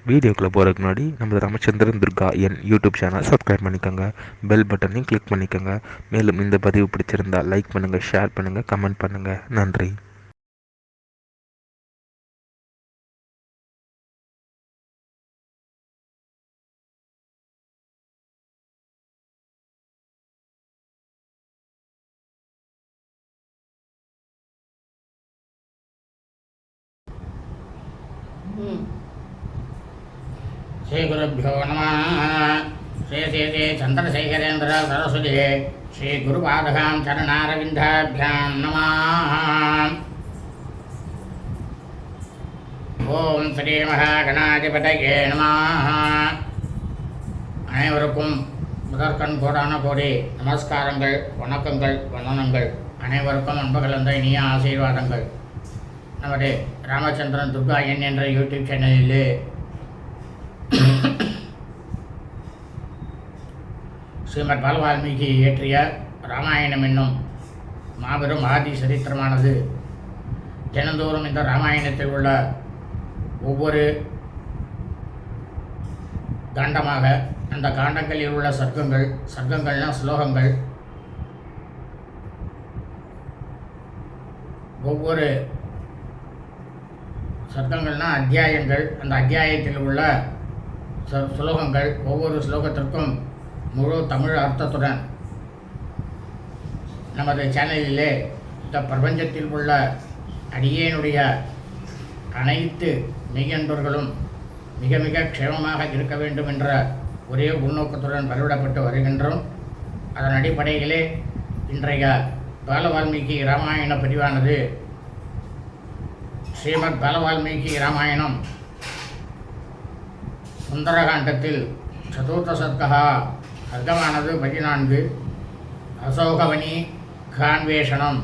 வீடியோக்குள்ளே போகிறதுக்கு முன்னாடி நம்ம ராமச்சந்திரன் துர்கா என் யூடியூப் சேனல் சப்ஸ்கிரைப் பண்ணிக்கோங்க, பெல் பட்டனையும் கிளிக் பண்ணிக்கோங்க. மேலும் இந்த பதிவு பிடிச்சிருந்தால் லைக் பண்ணுங்கள், ஷேர் பண்ணுங்கள், கமெண்ட் பண்ணுங்கள். நன்றி. श्री गुरुभ्यो नमः। श्री श्री श्री चंद्रशेखरेन्द्र सरस्वती श्री गुरुपादकां चरणारविन्दाभ्यां नमः। ओम श्री महागणाधिपतये नमः। அனைவருக்கும் முதற்கண் கோடான கோடி நமஸ்காரங்கள், வணக்கங்கள், வந்தனங்கள். அனைவருக்கும் அன்பு கலந்த இனிய ஆசீர்வாதங்கள். நமது ராமச்சந்திரன் துர்கா என் என்ற யூடியூப் சேனலிலே ஸ்ரீமத் பாலவால்மீகி இயற்றிய ராமாயணம் என்னும் மாபெரும் ஆதி சரித்திரமானது தினந்தோறும் இந்த ராமாயணத்தில் உள்ள ஒவ்வொரு காண்டமாக, அந்த காண்டங்களில் உள்ள சர்க்கங்கள்னா ஸ்லோகங்கள், ஒவ்வொரு சர்க்கங்கள்னா அத்தியாயங்கள், அந்த அத்தியாயத்தில் உள்ள ஸ்லோகங்கள், ஒவ்வொரு ஸ்லோகத்திற்கும் முழு தமிழ் அர்த்தத்துடன் நமது சேனலிலே இந்த பிரபஞ்சத்தில் உள்ள அடியேனுடைய அனைத்து மெய்யன்பர்களும் மிக மிக க்ஷேமமாக இருக்க வேண்டும் என்ற ஒரே உள்நோக்கத்துடன் பதிவிடப்பட்டு வருகின்றோம். அதன் அடிப்படையிலே இன்றைய பாலவால்மீகி ராமாயண பதிவானது ஸ்ரீமத் பாலவால்மீகி ராமாயணம் சுந்தரகாண்டத்தில் சதுர்த்த சர்க்கா சர்க்கமானது 14. அசோகவனி கான்வேஷனம்.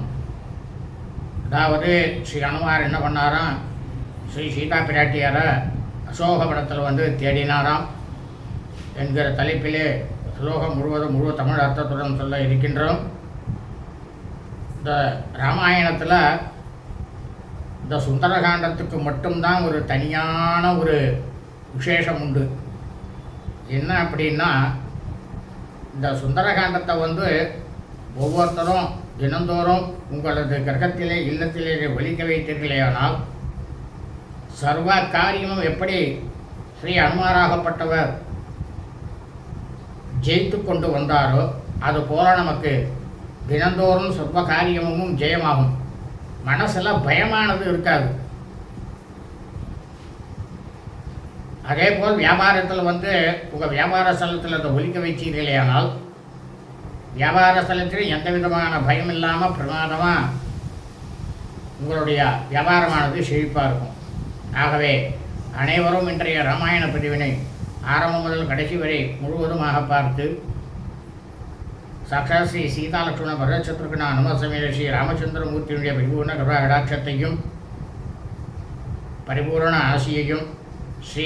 அதாவது ஸ்ரீ அனுமார் என்ன பண்ணாராம், ஸ்ரீ சீதா பிராட்டியாரை அசோகவனத்தில் தேடினாராம் என்கிற தலைப்பிலே ஸ்லோகம் முழுவதும் முழு தமிழ் அர்த்தத்துடன் சொல்ல இருக்கின்றோம். இந்த ராமாயணத்தில் இந்த சுந்தரகாண்டத்துக்கு மட்டும்தான் ஒரு தனியான ஒரு விசேஷம் உண்டு. என்ன அப்படின்னா, இந்த சுந்தரகாண்டத்தை ஒவ்வொருத்தரும் தினந்தோறும் உங்களது கிரகத்திலே இல்லத்திலே ஒலிக்க வைத்தீர்களேயானால் சர்வ காரியமும் எப்படி ஸ்ரீ அனுமாராகப்பட்டவர் ஜெயித்து கொண்டு வந்தாரோ அதுபோல நமக்கு தினந்தோறும் சர்வ காரியமும் ஜெயமாகும். மனசில் பயமானது இருக்காது. அதே போல் வியாபாரத்தில் உங்கள் வியாபார ஸ்தலத்தில் அதை ஒலிக்க வச்சீர்களேயானால் வியாபார ஸ்தலத்தில் எந்த விதமான பயம் இல்லாமல் பிரமாதமாக உங்களுடைய வியாபாரமானது செழிப்பாக இருக்கும். ஆகவே அனைவரும் இன்றைய ராமாயண பதிவினை ஆரம்பம் முதல் கடைசி வரை முழுவதுமாக பார்த்து சாட்சாத் ஸ்ரீ சீதாலட்சுமண பரதசத்ருகன அனுமசமேத ஸ்ரீ ராமச்சந்திரமூர்த்தியினுடைய பரிபூர்ண கடாட்சத்தையும் பரிபூர்ண ஆசியையும் ஸ்ரீ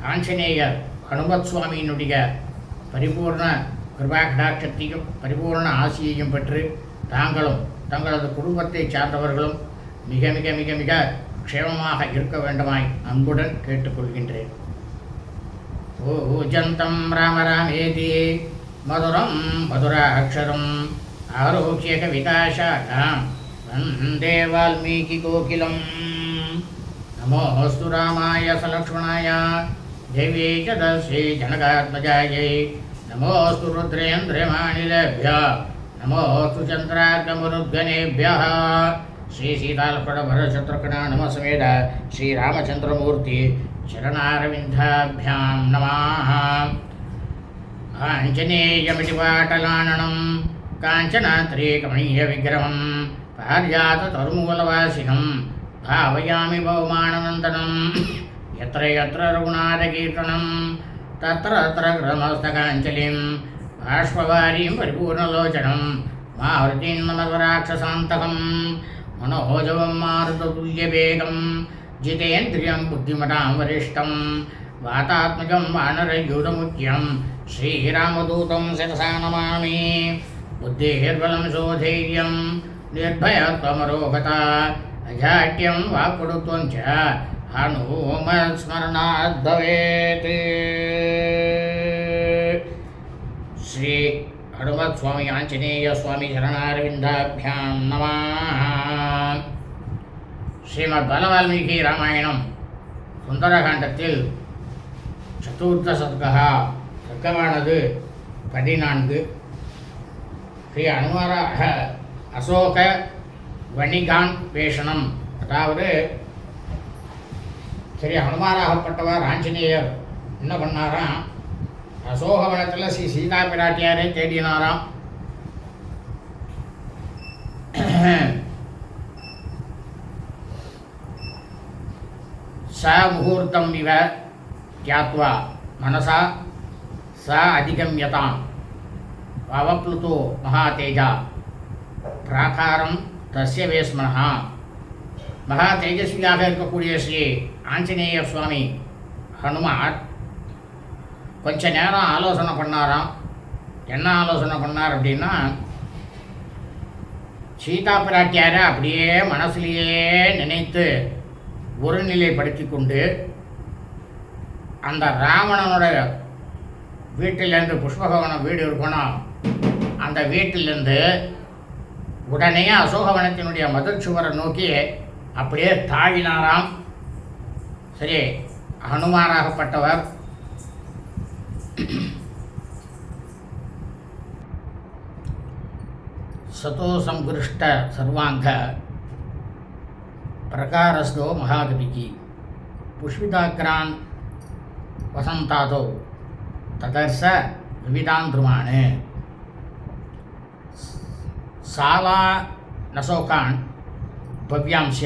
ஆஞ்சநேயர் ஹனுமத் சுவாமியினுடைய பரிபூர்ண கிருபா கடாட்சத்தையும் பரிபூர்ண ஆசியையும் பெற்று தாங்களும் தங்களது குடும்பத்தை சார்ந்தவர்களும் மிக மிக மிக மிக க்ஷேமமாக இருக்க வேண்டுமாய் அன்புடன் கேட்டுக்கொள்கின்றேன். ஓஜந்தம் ராம ராமேதி மதுரம் மதுராட்சரம் ஆரோக்கிய கவிதாசாகாம் வந்தே வால்மீகி கோகிலம். நமோஸ்து ராமாய சலக்ஷ்மணாய தேவி ச தஸ்யை ஜனகாத்மஜாயை நமோஸ்து ருத்ரேந்திரமானிலேभ्यः நமோஸ்து சந்திரார்கமருத்கணேभ्यः. ஸ்ரீ சீதாலக்ஷ்மண பரதசத்ருகன நமசமேத ஸ்ரீ ராமச்சந்திரமூர்த்தி சரணாரவிந்தாभ्यां நமः. ஆஞ்சநேயமிதி பாட்டலானனம் காஞ்சனாத்ரீகமணீய விக்கிரமம் பாரிஜாத தருமூலவாசினம் பாவயாமி பௌமானநந்தனம். யத்ர யத்ர ரகுநாதகீர்த்தனம் தத்ர தத்ர கிரமஸ்தகாஞ்சலிம் பாஷ்பவாரிம் பரிபூர்ணலோச்சனம் மாருதிம் நமராட்சசாந்தகம் மனோஜவம் மாருததுல்யவேகம் ஜிதேந்திரியம் புத்திமதாம் வரிஷ்டம் வாதாத்மஜம் வானரயூதமுఖ్యం ஸ்ரீராமதூதம் சிரசா நமாமி. புத்திர்பலம் சோதைர்யம் निर्भयत्वमरोगता अजाट्यं वाक्पटुत्वं च हनुमत्स्मरणात् भवेत्। श्री हनुमत्स्वामी आंजनेय स्वामी शरणारविन्दाभ्यां नमः। श्रीमद् बालवाल्मीकि रामायणं सुन्दरकाण्डத்தில் चतुर्थ सर्गः सर्गमानது 14. ஸ்ரீ அனுமாராக அசோக வணிகான் பேஷணம், அதாவது சரி ஹனுமாராகப்பட்டவர் ஆஞ்சநேயர் என்ன பண்ணாராம், அசோகவனத்தில் ஸ்ரீ சீதா பிராட்டியாரே தேடினாராம். ச முகூர்த்தம் இவ தியாத்வா மனசா ச அதிகம்யதாம் அவப்ளுதோ மகாதேஜா பிராகாரம் தஸ்ய வேஸ்மனஹா. மகா தேஜஸ்வியாக இருக்கக்கூடிய ஸ்ரீ ஆஞ்சநேய சுவாமி ஹனுமார் கொஞ்ச நேரம் ஆலோசனை பண்ணாராம். என்ன ஆலோசனை பண்ணார் அப்படின்னா, சீதா பிராட்டியாரை அப்படியே மனசுலேயே நினைத்து ஒருநிலைப்படுத்தி கொண்டு அந்த ராவணனோட வீட்டிலேருந்து புஷ்பகவனம் வீடு இருக்கணும், அந்த வீட்டிலேருந்து உடனே அசோகவனத்தினுடைய மதில் சுவரை நோக்கி அப்படியே தாழினாராம். சரி, ஹனுமாராகப்பட்டவர் சதோ சங்கிருஷ்ட சர்வாங்க பிரகாரஸ்தோ மகாகவிக்கு புஷ்பிதாக்ரான் வசந்தாதோ ததர்ச விவிதான் துருமான் சாலா நசோகான் பவ்யாம்ச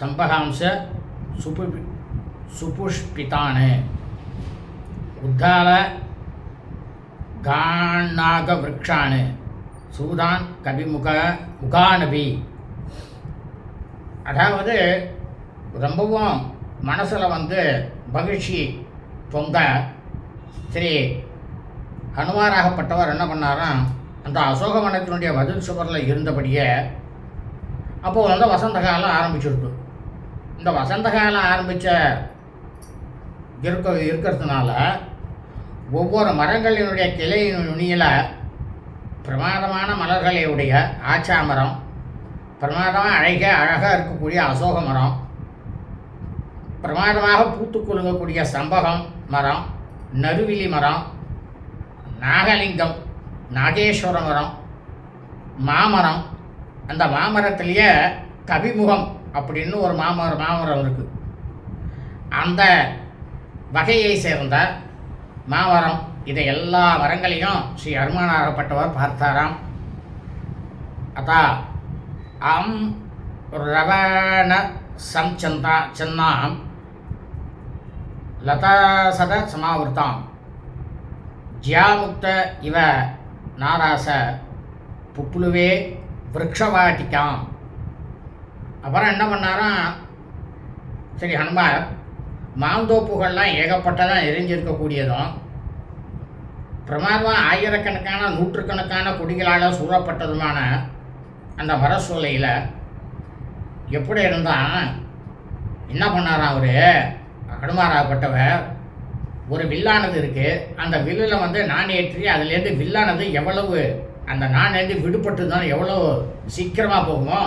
சம்பகாம்ச சுபுஷ்பிதான் உத்தால காணாக விரக்ஷான் சூதான் முகானபி. அதாவது ரொம்பவும் மனசில் மகிழ்ச்சி பொங்க சரி ஹனுமாராகப்பட்டவர் என்ன பண்ணாராம், அந்த அசோகவனத்தினுடைய மதில் சுவரில் இருந்தபடியே அப்போது வசந்த காலம் ஆரம்பிச்சிருக்கு. இந்த வசந்த காலம் ஆரம்பித்த இருக்கிறதுனால ஒவ்வொரு மரங்களினுடைய கிளையின் நுனியில் பிரமாதமான மலர்களையுடைய ஆச்சாமரம், பிரமாதமாக அழகாக இருக்கக்கூடிய அசோக மரம், பிரமாதமாக பூத்து குலுங்கக்கூடிய சம்பகம் மரம், நறுவிலி மரம், நாகலிங்கம், நாகேஸ்வர மரம், மாமரம், அந்த மாமரத்திலேயே கவிமுகம் அப்படின்னு ஒரு மாமரம் இருக்குது. அந்த வகையை சேர்ந்த மாமரம், இதை எல்லா மரங்களையும் ஸ்ரீ ஹனுமானாகப்பட்டவர் பார்த்தாராம். அதா அம் ரவண சன்னாம் லதாசத சமாவிருத்தாம் ஜியாமுக்த இவ நாராச புப்புலுவே விரக்ஷவாட்டிக்காம். அப்புறம் என்ன பண்ணாராம், சரி ஹனுமார் மாந்தோப்புகள்லாம் ஏகப்பட்டதான் எரிஞ்சிருக்கக்கூடியதும் பிரமாதமாக ஆயிரக்கணக்கான நூற்றுக்கணக்கான கொடிகளால் சூழப்பட்டதுமான அந்த மரசோலையில் எப்படி இருந்தால் என்ன பண்ணாராம் அவர் ஹனுமாராகப்பட்டவர், ஒரு வில்லானது இருக்குது, அந்த வில்லில் நான் ஏற்றி அதுலேருந்து வில்லானது எவ்வளவு அந்த நான்லேருந்து விடுபட்டு தான் எவ்வளோ சீக்கிரமாக போகுமோ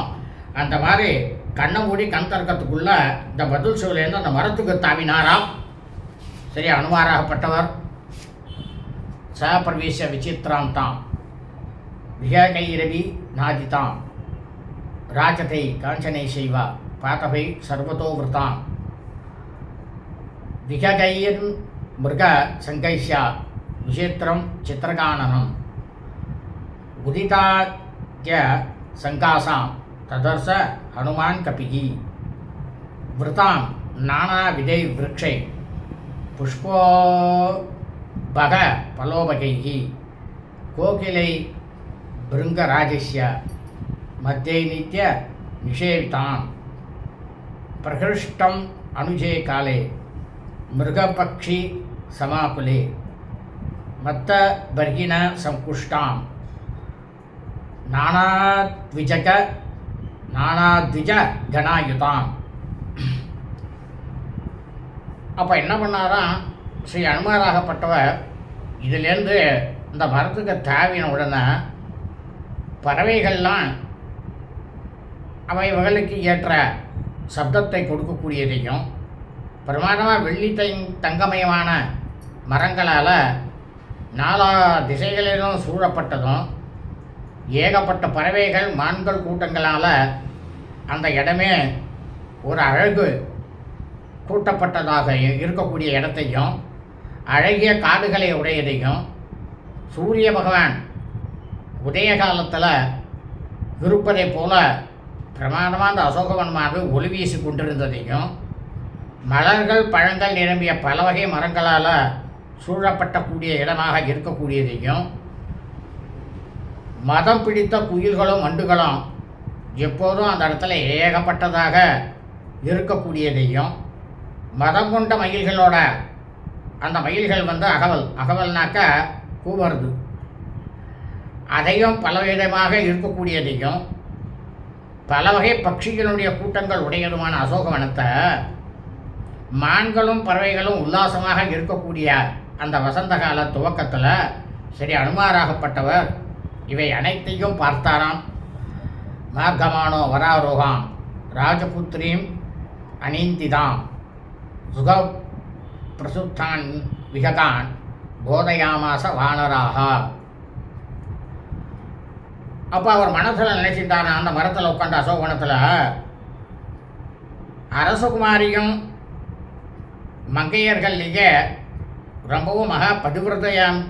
அந்த மாதிரி கண்ணை மூடி கண் திறக்கிறதுக்குள்ளே இந்த பதில் சோலையிலேருந்து அந்த மரத்துக்கு தாவினாராம். சரி ஹனுமாராகப்பட்டவர் ச பிரவேச விசித்திராம் தாம் விககைரவி நாதிதாம் ராஜதை காஞ்சனை செய்வா பாதபை சர்வதோ விரதாம் விககைர் மிருக சங்கைஷ்யா விசித்திரம் சித்திரகானனம் உதிதாத்ய சங்காசாம் ததர்ச ஹனுமான் கபிகி விரதாம் நானா விதை விரக்ஷை புஷ்போ பக பலோபகைகி கோகிலை பிருங்கராஜஸ்ய மத்தியை நித்ய நிஷேவிதாம் பிரகிருஷ்டம் அனுஜே காலே மிருகபக்ஷி சமாகுலே மத்த பர்கின சங்குஷ்டாம் நானாத்விஜ கணாயுதாம். அப்போ என்ன பண்ணாராம் ஸ்ரீ அனுமாராகப்பட்டவர், இதிலேருந்து இந்த மரத்துக்கு தாவின உடனே பறவைகள்லாம் அவைகளுக்கு ஏற்ற சப்தத்தை கொடுக்கக்கூடியதையும், பிரமாதமாக வெள்ளி தங்கமயமான மரங்களால் நாலா திசைகளிலும் சூழப்பட்டதும், ஏகப்பட்ட பறவைகள் மான்கள் கூட்டங்களால் அந்த இடமே ஒரு அழகு கூட்டப்பட்டதாக இருக்கக்கூடிய இடத்தையும், அழகிய காடுகளை உடையதையும், சூரிய பகவான் உதய காலத்தில் இருப்பதை போல பிரமாதமாக அந்த அசோகவனமாக ஒளி வீசி கொண்டிருந்ததையும், மலர்கள் பழங்கள் நிரம்பிய பல வகை மரங்களால் சூழப்பட்டக்கூடிய இடமாக இருக்கக்கூடியதையும், மதம் பிடித்த குயில்களும் வண்டுகளும் எப்போதும் அந்த இடத்துல ஏகப்பட்டதாக இருக்கக்கூடியதையும், மதம் கொண்ட மயில்களோட அந்த மயில்கள் அகவல்னாக்க கூவருது, அதையும் பலவிதமாக இருக்கக்கூடியதையும், பல வகை பட்சிகளுடைய கூட்டங்கள் உடையதுமான அசோகவனத்தை மான்களும் பறவைகளும் உல்லாசமாக இருக்கக்கூடிய அந்த வசந்த கால துவக்கத்தில் ஸ்ரீ அனுமாராகப்பட்டவர் இவை அனைத்தையும் பார்த்தாராம். மார்க்கமானோ வராரோகாம் ராஜபுத்திரீம் அனீந்திதாம் சுக பிரசுத்தான் விககான் போதையாமாச வானராக. அப்போ அவர் மனசில் நினைச்சிட்டாரா, அந்த மரத்தில் உட்காந்த அசோகவனத்தில் அரசகுமாரியும் மங்கையர்கள்லேயே ரொம்பவும் மகா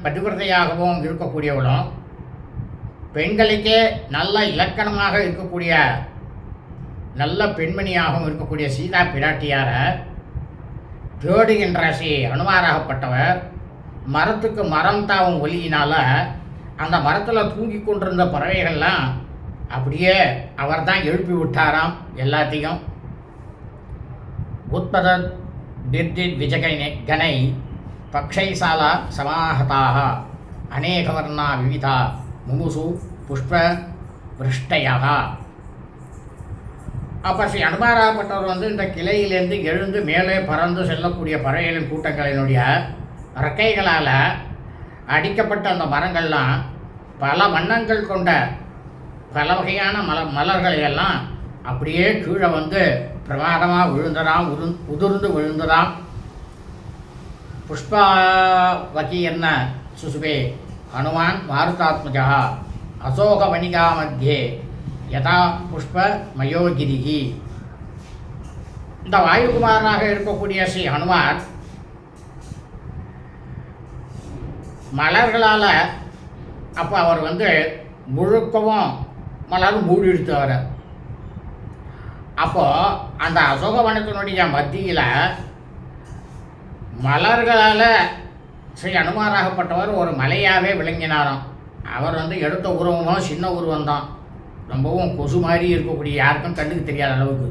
பதிவிரதையாகவும் இருக்கக்கூடியவளும், பெண்களுக்கே நல்ல இலக்கணமாக இருக்கக்கூடிய நல்ல பெண்மணியாகவும் இருக்கக்கூடிய சீதா பிராட்டியாரை தேடுகின்ற ஸ்ரீ அனுமாராகப்பட்டவர் மரத்துக்கு மரம் தாவும் ஒலியினால் அந்த மரத்தில் தூங்கி கொண்டிருந்த பறவைகள்லாம் அப்படியே அவர் தான் எழுப்பி விட்டாராம் எல்லாத்தையும். உத்பத திர்தித் விஜகனை கனை பக்ஷைசாலா சமாஹதாக அநேகவர்ணா விவிதா முமுசு புஷ்ப விருஷ்டையாக. அப்போ ஸ்ரீ அனுமாராகப்பட்டவர் இந்த கிளையிலேருந்து எழுந்து மேலே பறந்து செல்லக்கூடிய பறவைகளின் கூட்டங்களினுடைய இறக்கைகளால் அடிக்கப்பட்ட அந்த மரங்கள்லாம் பல வண்ணங்கள் கொண்ட பல வகையான மலர்களையெல்லாம் அப்படியே கீழே பிரமாதமாக விழுந்ததாம், உதிர்ந்து விழுந்ததாம். புஷ்பாவகீர்ண சுசுபே ஹனுமான் மாருதாத்மஜா அசோகவனிகா மத்தியே யதா புஷ்ப மயோகிரிகி. இந்த வாயுகுமாரனாக இருக்கக்கூடிய ஸ்ரீ ஹனுமான் மலர்களால் அப்போ அவர் முழுக்கவும் மலர் மூடிடுத்து அவர். அப்போது அந்த அசோகவனத்தினுடைய மத்தியில் மலர்களால் ஸ்ரீ அனுமாராகப்பட்டவர் ஒரு மலையாகவே விளங்கினாராம். அவர் எடுத்த உருவமும் சின்ன உருவம்தான், ரொம்பவும் கொசு மாதிரி இருக்கக்கூடிய யாருக்கும் கண்ணுக்கு தெரியாத அளவுக்கு.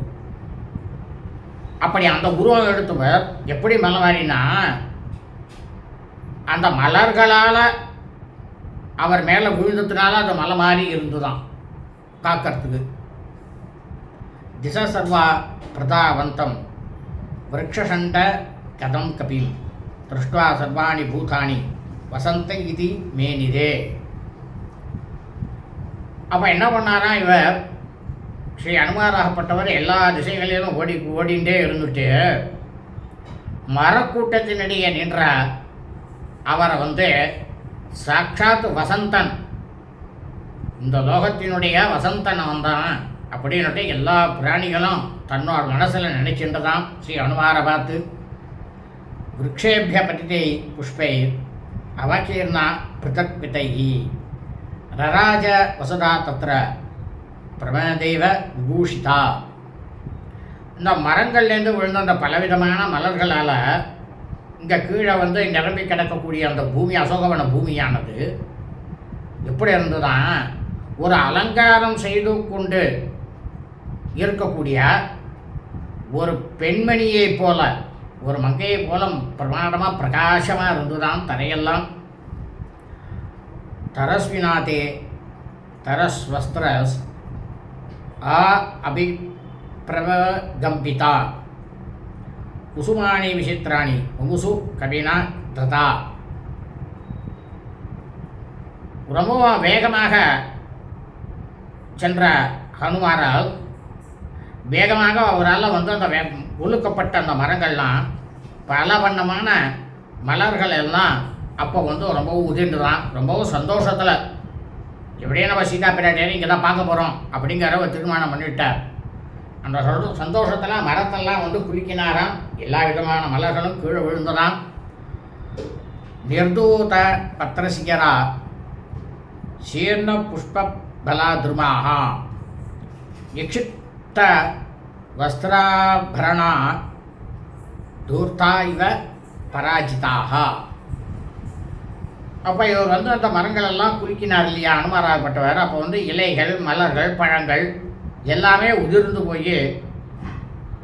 அப்படி அந்த உருவம் எடுத்தவர் எப்படி மலை மாறினா, அந்த மலர்களால் அவர் மேலே விழுந்ததுனால அது மலை மாதிரி இருந்துதான் காக்கிறதுக்கு. திச சர்வா பிரதாவந்தம் விரக்ஷண்ட கதம் கபில் திருஷ்டுவா சர்வாணி பூதானி வசந்த இது மேனிதே. அப்போ என்ன பண்ணாரா இவர் ஸ்ரீ அனுமாராகப்பட்டவர் எல்லா திசைகளிலும் ஓடிண்டே இருந்துட்டு மரக்கூட்டத்தினிடையே நின்ற அவரை சாட்சாத் வசந்தன், இந்த லோகத்தினுடைய வசந்தன் வந்தான் அப்படின்னுட்டு எல்லா பிராணிகளும் தன்னோட மனசில் நினைக்கின்றதாம். ஸ்ரீ அனுமாரை பார்த்து விரக்ஷேபிய பதிதை புஷ்பை அவகீர்ணா பிருத்தக் பிதைஹி ரராஜ வசுதா தத்ர பிரமதேவ விபூஷிதா. இந்த மரங்கள்லேருந்து விழுந்த அந்த பலவிதமான மலர்களால் இங்கே கீழே நிரம்பி கிடக்கக்கூடிய அந்த பூமி, அசோகவன பூமியானது எப்படி இருந்துதான் ஒரு அலங்காரம் செய்து கொண்டு இருக்கக்கூடிய ஒரு பெண்மணியை போல, ஒரு மங்கையை போல பிரமாண்டமாக பிரகாசமாக இருந்துதான் தரையெல்லாம். தரஸ்வினாதே தரஸ்வஸ்திரஸ் அபிப்பிரவகம்பிதா குசுமானி விசித்திராணி முமுசு கவினா ததா. ரொம்பவும் வேகமாக சென்ற ஹனுமாரால் வேகமாக அவரால் வந்து அந்த ஒழுக்கப்பட்ட அந்த மரங்கள்லாம் பல வண்ணமான மலர்கள் எல்லாம் அப்போ வந்து ரொம்பவும் உதிர்ந்துதான் ரொம்பவும் சந்தோஷத்தில் எப்படியே நம்ம சீதா பிராட்டியார் இங்கே தான் பார்க்க போகிறோம் அப்படிங்கிற ஒரு தீர்மானம் பண்ணிவிட்டார். அந்த சந்தோஷத்தில் மரத்தெல்லாம் வந்து குலுக்கினாராம். எல்லா விதமான மலர்களும் கீழே விழுந்ததாம். நிர்தூத பத்திரசிகரா சீர்ண புஷ்ப பலாத்ருமாக நிக்ஷிப்த வஸ்திராபரணா தூர்த்தா இவ பராஜிதாக. அப்போ இவர் வந்து அந்த மரங்களெல்லாம் குலுக்கினார் இல்லையா அனுமாராகப்பட்டவர். அப்போ வந்து இலைகள் மலர்கள் பழங்கள் எல்லாமே உதிர்ந்து போய்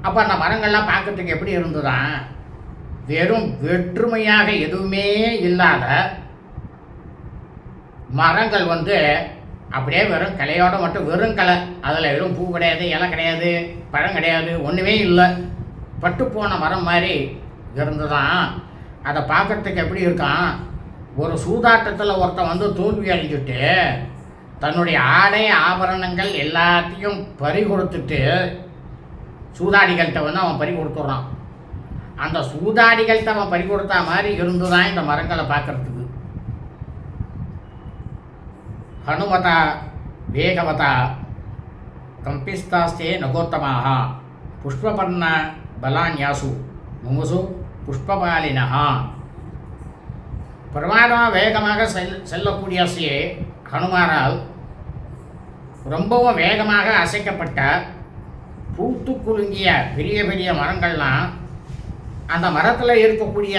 அப்போ அந்த மரங்கள்லாம் பார்க்கறதுக்கு எப்படி இருந்ததுதான் வெறும் வெற்றுமையாக எதுவுமே இல்லாத மரங்கள் வந்து அப்படியே வெறும் கிளையோட மட்டும் வெறும் களை. அதில் வெறும் பூ கிடையாது, இலை கிடையாது, பழம் கிடையாது, ஒன்றுமே இல்லை. பட்டுப்போன மரம் மாதிரி இருந்துதான். அதை பார்க்குறதுக்கு எப்படி இருக்கான், ஒரு சூதாட்டத்தில் ஒருத்தன் வந்து தோல்வி அடைஞ்சிட்டு தன்னுடைய ஆடை ஆபரணங்கள் எல்லாத்தையும் பறி கொடுத்துட்டு சூதாடிகள்கிட்ட வந்து அவன் பறி கொடுத்துட்றான். அந்த சூதாடிகள்கிட்ட அவன் பறி கொடுத்தா மாதிரி இருந்துதான் இந்த மரங்களை பார்க்குறதுக்கு. ஹனுமதா வேகவதா கம்பிஸ்தாஸ்தே நகோத்தமாக புஷ்பபர்ண பலான்யாசு முமுசு புஷ்பபாலினஹா. பிரமாதமாக வேகமாக செல்லக்கூடிய ஹனுமாரால் ரொம்பவும் வேகமாக அசைக்கப்பட்ட பூத்து குலுங்கிய பெரிய பெரிய மரங்கள்லாம் அந்த மரத்தில் இருக்கக்கூடிய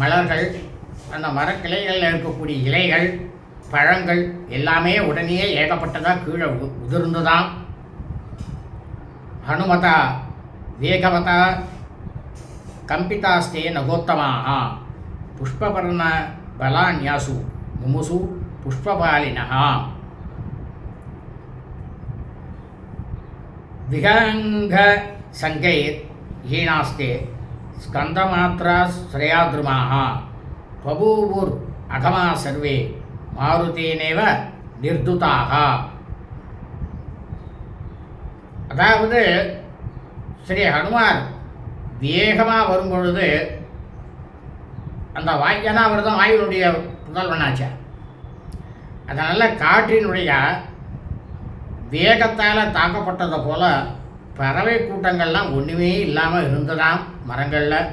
மலர்கள், அந்த மரக்கிளைகளில் இருக்கக்கூடிய இலைகள் பழங்கள் எல்லாமே உடனே ஏகப்பட்டதாக கீழே உதிர்ந்துதான். ஹனுமதா வேகவதா கம்பிதாஸ்தே நகோத்தமாக புஷ்பபர்ண பலான்யாசு முமுசு புஷ்பபாலினஹா. விகங்க சங்கைர் ஹீனாஸ்தே ஸ்கந்தமாத்ரா ஸ்ரயாத்ருமாக பபூவுர் அகமா சர்வே மாருதேனேவ நிர்துதாக. அதாவது ஸ்ரீ ஹனுமார் வேகமாக வரும்பொழுது அந்த ஏன்னா அவர் தான் வாயுனுடைய முதல்வனாச்சா, அதனால் காற்றினுடைய வேகத்தால் தாக்கப்பட்டதை போல பறவை கூட்டங்கள்லாம் ஒன்றுமே இல்லாமல் இருந்ததாம். மரங்களில்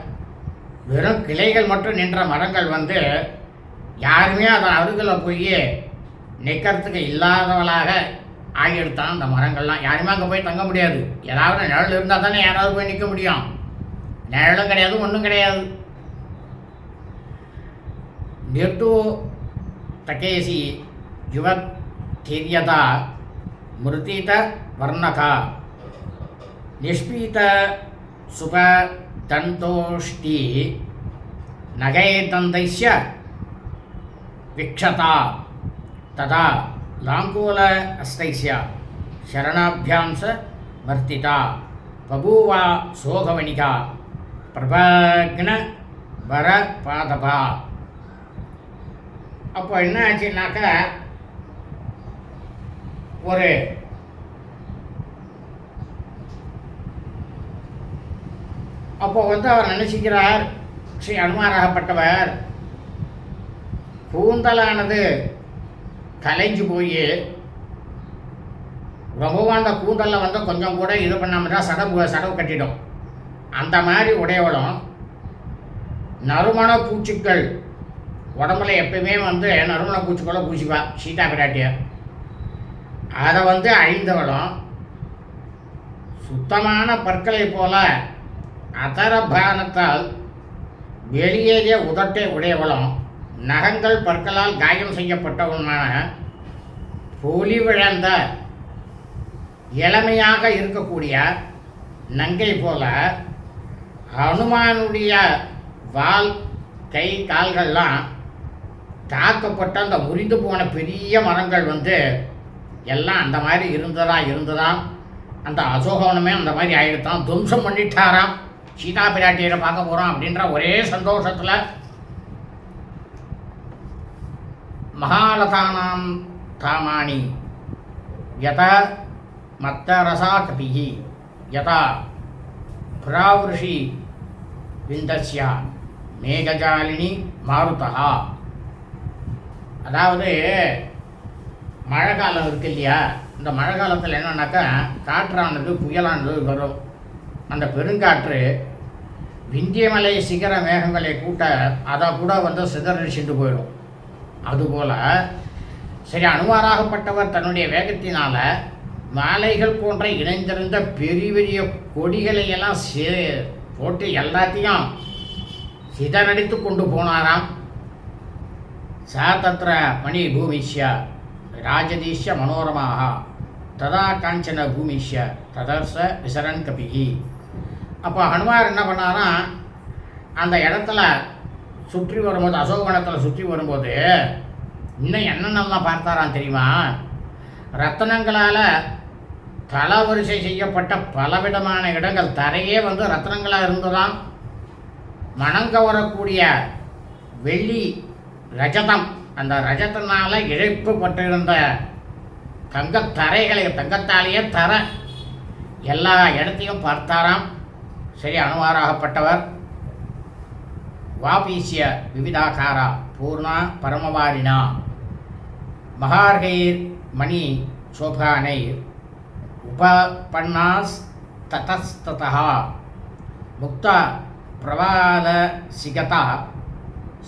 வெறும் கிளைகள் மட்டும் நின்ற மரங்கள் வந்து யாருமே அதை அருகில் போய் நிற்கிறதுக்கு இல்லாதவளாக ஆகிடுத்தான். அந்த மரங்கள்லாம் யாருமே அங்கே போய் தங்க முடியாது. ஏதாவது நிழல் இருந்தால் தானே யாராவது போய் நிற்க முடியும். நிழலும் கிடையாது, ஒன்றும் கிடையாது. நிர்து தகேசி யுவத் திரியதா மிருதித வர்ணகா நிஷ்பீத சுப தந்தோஷ்டி நகை தந்தைஸ்ய விக்ஷதா ததா லாங்கூல அஸ்தைஸ்ய சரணாபியாம்ச வர்த்திதா பபூவா சோகவணிகா பிரபக்ன வர பாதபா. அப்போ என்ன ஆச்சுன்னாக்கா, ஒரு அப்போ வந்து அவர் நினைச்சுக்கிறார், ஸ்ரீ அனுமாராகப்பட்டவர் கூந்தலானது கலைஞ்சு போய் ரொம்பவும் அந்த கூந்தலில் வந்து கொஞ்சம் கூட இது பண்ணாமல் தான் சடவு கட்டிடும். அந்த மாதிரி உடையவளும் நறுமண பூச்சிக்கள் உடம்புல எப்பயுமே வந்து நறுமண பூச்சிக்களை பூச்சிப்பா சீதா பிராட்டியார். அதை வந்து அழிந்தவளும் சுத்தமான பற்களை போல அதரபானத்தால் வெளியேறிய உதட்டை உடையவளும் நகங்கள் பற்களால் காயம் செய்யப்பட்டவனுமான பொலிவிழந்த இளமையாக இருக்கக்கூடிய நங்கை போல ஹனுமானுடைய வால் கை கால்கள்லாம் தாக்கப்பட்ட அந்த முறிந்து போன பெரிய மரங்கள் வந்து எல்லாம் அந்த மாதிரி இருந்ததாம். அந்த அசோகவனமே அந்த மாதிரி ஆகிடுத்தான், துவம்சம் பண்ணிட்டாராம். சீதா பிராட்டியரை பார்க்க போகிறோம் அப்படின்ற ஒரே சந்தோஷத்தில் மகாலதானாம் தாமானி யதா மத்தரசா கபிஹி யதா பிராவிருஷி விந்தஸ்யா மேகஜாலினி மாருதா. அதாவது மழை காலம் இருக்கு இல்லையா, இந்த மழை காலத்தில் என்னன்னாக்கா காற்றானது புயலானது வரும். அந்த பெருங்காற்று விந்தியமலை சிகர மேகங்களை கூட்ட அதை கூட சிதறடிச்சுட்டு போயிடும். அதுபோல் சரி அணுவாராகப்பட்டவர் தன்னுடைய வேகத்தினால் மாலைகள் போன்ற இணைந்திருந்த பெரிய பெரிய கொடிகளை எல்லாம் போட்டு எல்லாத்தையும் சிதறடித்து கொண்டு போனாராம். சா தத்ர மணி பூமிஷ்ய ராஜதீஷ்ய மனோரமாக ததா காஞ்சன பூமிஷ்ய ததர்ச விசரன் கபிகி. அப்போ ஹனுமார் என்ன பண்ணாராம், அந்த இடத்துல சுற்றி வரும்போது அசோகவனத்தில் சுற்றி வரும்போது இன்னும் என்னென்னலாம் பார்த்தாராம் தெரியுமா? ரத்தனங்களால் தளவரிசை செய்யப்பட்ட பலவிதமான இடங்கள், தரையே ரத்தனங்களாக இருந்ததாம். மணங்கவரக்கூடிய வெள்ளி ரஜதம், அந்த ரஜத்தினால் இழைப்பு பட்டிருந்த தங்கத்தரைகளை, தங்கத்தாலேயே தர எல்லா இடத்தையும் பார்த்தாராம். சரி அனுவாராகப்பட்டவர் வாபீசிய விவிதாகாரா பூர்ணா பரமவாரினா மகார்கைர் மணி சோபானை உபபன்னாஸ் ததஸ்ததா முக்த பிரவால சிகதா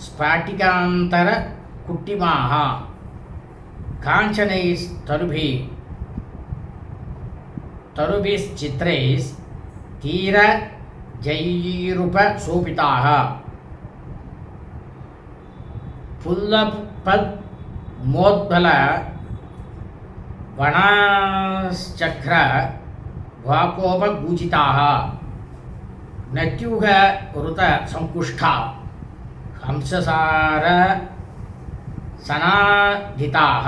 ஸ்பாட்டிகாந்தர குட்டிமாக காஞ்சனைஸ் தருபிச்சித்ரைஸ் தீர ஜைரூப சோபிதாக புல்லபத் மோத்பல வனாச்சக்ர வாகோபகூஜிதாக நத்யூக ருத சங்குஷ்டா ஹம்சசார சனாதிதாக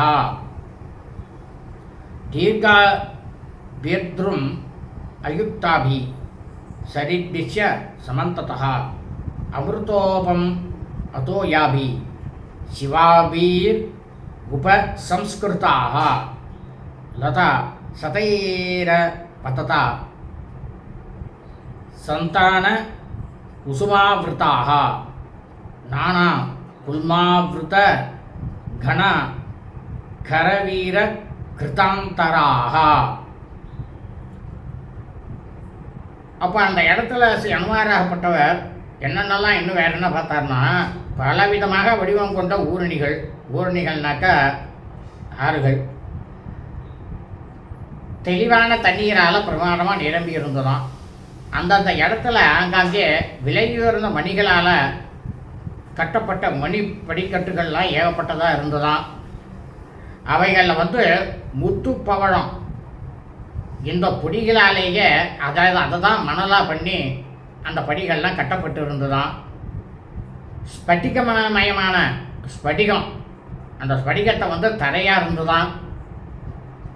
தீர்கா வேத்ரும் அயுக்தாபி சரித்பிஷ்ய சமந்ததः அமிர்தோபம் அதோயாபி சிவாபீர் உபசம்ஸ்கிருதாக லதா சதைர பததா சந்தான குசுமாவிருதாக நானா குல்மாவிருத கண கரவீர கிருதாந்தராக. அப்போ அந்த இடத்துல அனுமாராகப்பட்டவர் என்னென்னலாம் இன்னும் வேறு என்ன பார்த்தார்னா, பலவிதமாக வடிவம் கொண்ட ஊரணிகள், ஊரணிகள்னாக்கா ஆறுகள், தெளிவான தண்ணீரால் பிரமாதமாக நிரம்பி இருந்ததாம். அந்தந்த இடத்துல ஆங்காங்கே விலையுயர்ந்த மணிகளால் கட்டப்பட்ட மணி படிக்கட்டுகள்லாம் ஏகப்பட்டதாக இருந்ததாம். அவைகளில் முத்து பவழம் இந்த பொடிகளாலேயே அதை தான் மணலாக பண்ணி அந்த படிகள்லாம் கட்டப்பட்டு இருந்ததாம். ஸ்பட்டிகமயமான ஸ்படிகம், அந்த ஸ்படிகத்தை தரையாக இருந்ததாம்.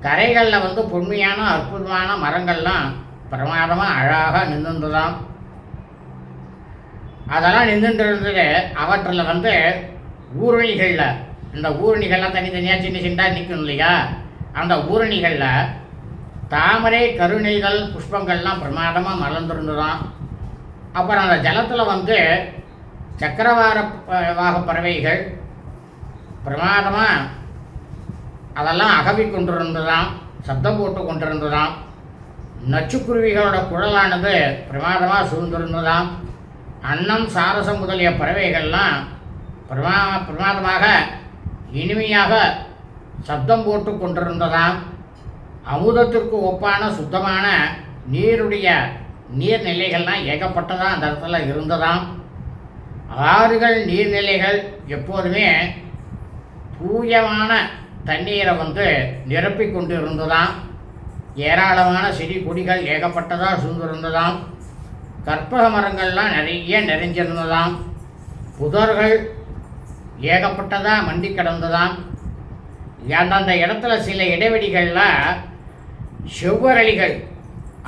கரைகளில் பொன்மையான அற்புதமான மரங்கள்லாம் பிரமாதமாக அழகாக நின்றுதாம். அதெல்லாம் நின்றுட்டு இருந்தது. அவற்றில் ஊரணிகளில், இந்த ஊரணிகள்லாம் தனித்தனியாக சின்ன சின்னதாக நிற்கும் இல்லையா, அந்த ஊரணிகளில் தாமரை கருணைகள் புஷ்பங்கள்லாம் பிரமாதமாக மலர்ந்துருந்துதான். அப்புறம் அந்த ஜலத்தில் சக்கரவாக பறவைகள் பிரமாதமாக அதெல்லாம் அகவி கொண்டிருந்ததாம், சப்தம் போட்டு கொண்டிருந்ததாம். நச்சுக்குருவிகளோட குழலானது பிரமாதமாக சூழ்ந்திருந்ததாம். அன்னம் சாரசம் முதலிய பறவைகள்லாம் பிரமாதமாக இனிமையாக சப்தம் போட்டு கொண்டிருந்ததாம். அமுதத்திற்கு ஒப்பான சுத்தமான நீருடைய நீர்நிலைகள்லாம் ஏகப்பட்டதாக அந்த இடத்துல இருந்ததாம். ஆறுகள் நீர்நிலைகள் எப்போதுமே தூயமான தண்ணீரை நிரப்பி கொண்டு இருந்ததாம். ஏராளமான செடி கொடிகள் ஏகப்பட்டதாக சூழ்ந்திருந்ததாம். கற்பக மரங்கள்லாம் நிறைய நிறைஞ்சிருந்ததாம். புதர்கள் ஏகப்பட்டதாக மண்டி கிடந்ததாம். அந்தந்த இடத்துல சில இடைவெளிகளில் செவ்வரளிகள்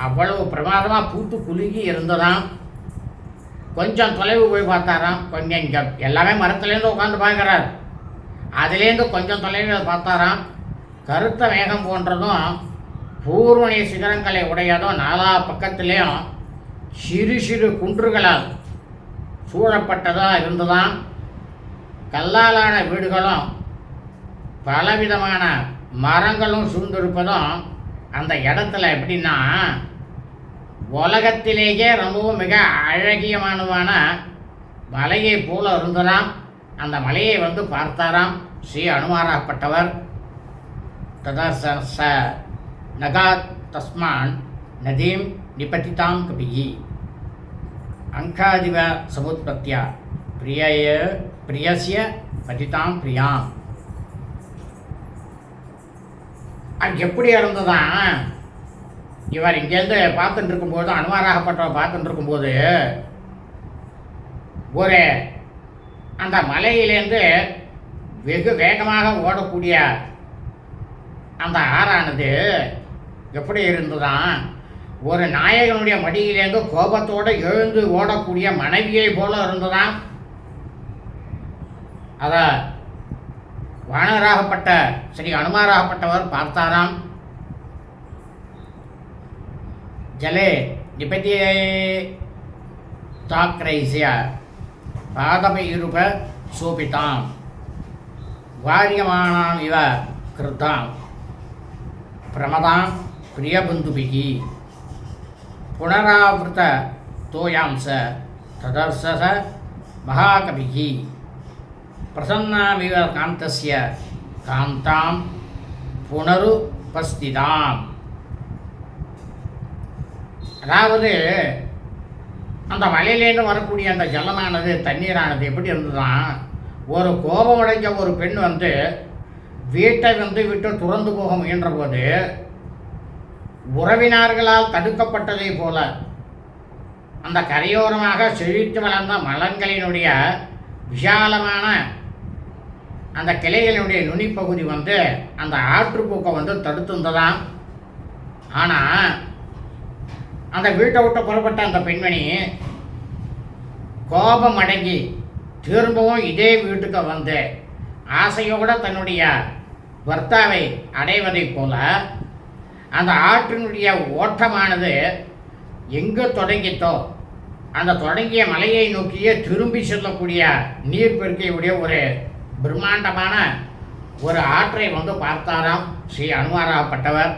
அவ்வளவு பிரமாதமாக பூத்து குலுங்கி இருந்ததாம். கொஞ்சம் தொலைவு போய் பார்த்தாராம். கொஞ்சம் இங்கே எல்லாமே மரத்துலேருந்து உட்காந்து பார்க்குறார். அதுலேருந்து கொஞ்சம் தொலைவில் பார்த்தாராம். கருத்த மேகம் போன்றதும் பூர்வணி சிகரங்களை உடையதும் நாலா பக்கத்துலேயும் சிறு சிறு குன்றுகளால் சூழப்பட்டதாக இருந்துதான். கல்லாலான வீடுகளும் பலவிதமான மரங்களும் சூழ்ந்திருப்பதும் அந்த இடத்துல எப்படின்னா உலகத்திலேயே ரொம்பவும் மிக அழகியமானதான மலையை போல இருந்ததாம். அந்த மலையை வந்து பார்த்தாராம் ஸ்ரீ அனுமாராகப்பட்டவர். ததா ச நகா தஸ்மான் நதீம் நிபதிதாம் கபிகி அங்காதிவ சமுத்பத்தியா பிரியஸ்ய பதிதாம் பிரியாம். அது எப்படி இருந்ததான் இவர் இங்கேருந்து பார்த்துட்டு இருக்கும்போது, அனுமாராகப்பட்டவர் பார்த்துட்டு இருக்கும்போது, ஒரு அந்த மலையிலேருந்து வெகு வேகமாக ஓடக்கூடிய அந்த ஆறானது எப்படி இருந்ததான் ஒரு நாயகனுடைய மடியிலேருந்து கோபத்தோடு எழுந்து ஓடக்கூடிய மனைவியை போல இருந்ததான். அதை வானராகப்பட்ட ஸ்ரீ அனுமாராகப்பட்டவர் பார்த்தாராம். ஜலே நிபதியே தாக்ரைசிய பாதபைருப சோபிதாம் வாரியமானாம் இவ கிருத்தாம் பிரமதாம் பிரியபந்துபிகி புனராவிருத்த தோயாம்ச ததர்சச மகாகபிகி பிரசன்னாமிவ காந்தஸ்ய காந்தாம் புனருபஸ்திதாம். அதாவது அந்த மலையிலேருந்து வரக்கூடிய அந்த ஜலமானது, தண்ணீரானது எப்படி இருந்ததுதான், ஒரு கோபமடைஞ்ச ஒரு பெண் வந்து வீட்டை வந்து விட்டு துறந்து போக முயன்ற போது உறவினர்களால் தடுக்கப்பட்டதை போல அந்த கரையோரமாக செழித்து வளர்ந்த மலங்களினுடைய விஷாலமான அந்த கிளைகளினுடைய நுனிப்பகுதி வந்து அந்த ஆற்றுப்போக்கை வந்து தடுத்திருந்ததாம். ஆனால் அந்த வீட்டை விட்டு புறப்பட்ட அந்த பெண்மணி கோபம் அடங்கி திரும்பவும் இதே வீட்டுக்கு வந்து ஆசையோடு தன்னுடைய பர்த்தாவை அடைவதைப் போல அந்த ஆற்றினுடைய ஓட்டமானது எங்கே தொடங்கித்தோ அந்த தொடங்கிய மலையை நோக்கியே திரும்பி செல்லக்கூடிய நீர்பெருக்கையுடைய ஒரு பிரம்மாண்டமான ஒரு ஆற்றை வந்து பார்த்தாராம் ஸ்ரீ அனுமாராகப்பட்டவர்.